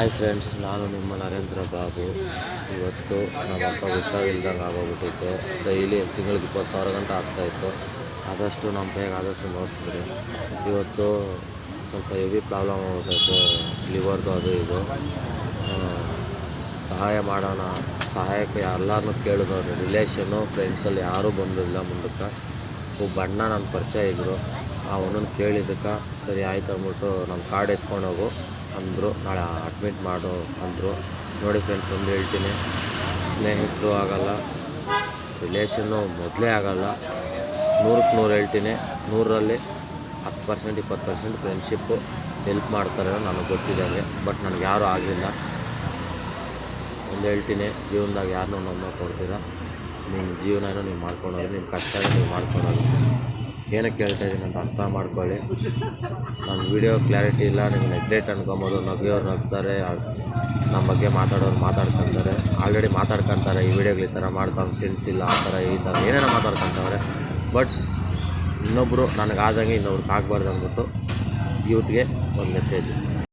Hi friends, ನಾನು ನಿಮ್ಮ ನರೇಂದ್ರ ಬಾಬು. ಇವತ್ತು ನಮ್ಮ ಅಪ್ಪ ಹುಷಾರಿಲ್ದಂಗೆ ಆಗೋಗ್ಬಿಟ್ಟೈತೆ. ಡೈಲಿ ತಿಂಗಳಿಗೆ 20,000 ಗಂಟೆ ಆಗ್ತಾಯಿತ್ತು. ಆದಷ್ಟು ನಮ್ಮ ಕೈಗೆ ಆದಷ್ಟು ನೋಡಿಸಿದ್ರಿ. ಇವತ್ತು ಸ್ವಲ್ಪ ಹೆವಿ ಪ್ರಾಬ್ಲಮ್ ಆಗ್ಬಿಟ್ಟೈತೆ, ಲಿವರ್ದು ಅದು ಇದು. ಸಹಾಯ ಮಾಡೋಣ, ಸಹಾಯಕ್ಕೆ ಎಲ್ಲರನ್ನೂ ಕೇಳಿದವ್ರೆ. ರಿಲೇಷನ್ನು ಫ್ರೆಂಡ್ಸಲ್ಲಿ ಯಾರೂ ಬಂದಿಲ್ಲ ಮುಂದಕ್ಕೆ. ಬಣ್ಣ ನನ್ನ ಪರಿಚಯ ಇದ್ದರು. ಅವನನ್ನು ಕೇಳಿದ್ದಕ್ಕೆ ಸರಿ ಆಯ್ತು ಅಂದ್ಬಿಟ್ಟು ನನ್ನ ಕಾರ್ಡ್ ಎತ್ಕೊಂಡು ಹೋಗು ಅಂದರು. ನಾಳೆ ಅಡ್ಮಿಟ್ ಮಾಡು ಅಂದರು. ನೋಡಿ ಫ್ರೆಂಡ್ಸ್, ಒಂದು ಹೇಳ್ತೀನಿ, ಸ್ನೇಹಿತರು ಆಗಲ್ಲ, ರಿಲೇಷನ್ನು ಮೊದಲೇ ಆಗಲ್ಲ. 100ಕ್ಕೆ 100 ಹೇಳ್ತೀನಿ. 100ರಲ್ಲಿ 10% 20% ಫ್ರೆಂಡ್ಶಿಪ್ಪು ಹೆಲ್ಪ್ ಮಾಡ್ತಾರೆ, ನನಗೆ ಗೊತ್ತಿದ್ದಂಗೆ. ಬಟ್ ನನಗೆ ಯಾರೂ ಆಗಲಿಲ್ಲ. ಒಂದು ಹೇಳ್ತೀನಿ, ಜೀವನದಾಗ ಯಾರನ್ನೂ ನಂಬಕ್ಕೆ ಕೊಡ್ತೀರ. ನಿಮ್ಮ ಜೀವನನೂ ನೀವು ಮಾಡ್ಕೊಳೋದು, ನಿಮ್ಮ ಕಷ್ಟ ನೀವು ಮಾಡ್ಕೊಳೋದು. ಏನಕ್ಕೆ ಕೇಳ್ತಾ ಇದ್ದೀನಿ ಅಂತ ಅರ್ಥ ಮಾಡ್ಕೊಳ್ಳಿ. ನನ್ನ ವೀಡಿಯೋ ಕ್ಲಾರಿಟಿ ಇಲ್ಲ, ನಿಮ್ಗೆ ನೆಗ್ಲೆಕ್ಟ್ ಅನ್ಕೊಬೋದು. ನಗಿಯೋರು ನಗ್ತಾರೆ, ನಮ್ಮ ಬಗ್ಗೆ ಮಾತಾಡೋರು ಮಾತಾಡ್ಕೊತಾರೆ. ಆಲ್ರೆಡಿ ಮಾತಾಡ್ಕೊತಾರೆ, ಈ ವಿಡಿಯೋಗಳು ಈ ಥರ ಮಾಡ್ಕೊಂಡು ಸೆನ್ಸ್ ಇಲ್ಲ, ಆ ಥರ ಈ ಥರ ಏನೇನೋ ಮಾತಾಡ್ಕೊತವ್ರೆ. ಬಟ್ ಇನ್ನೊಬ್ಬರು ನನಗಾದಂಗೆ ಇನ್ನೊಬ್ರಿಗೆ ಆಗಬಾರ್ದು ಅಂದ್ಬಿಟ್ಟು ಯೂತ್ಗೆ ಒಂದು ಮೆಸೇಜು.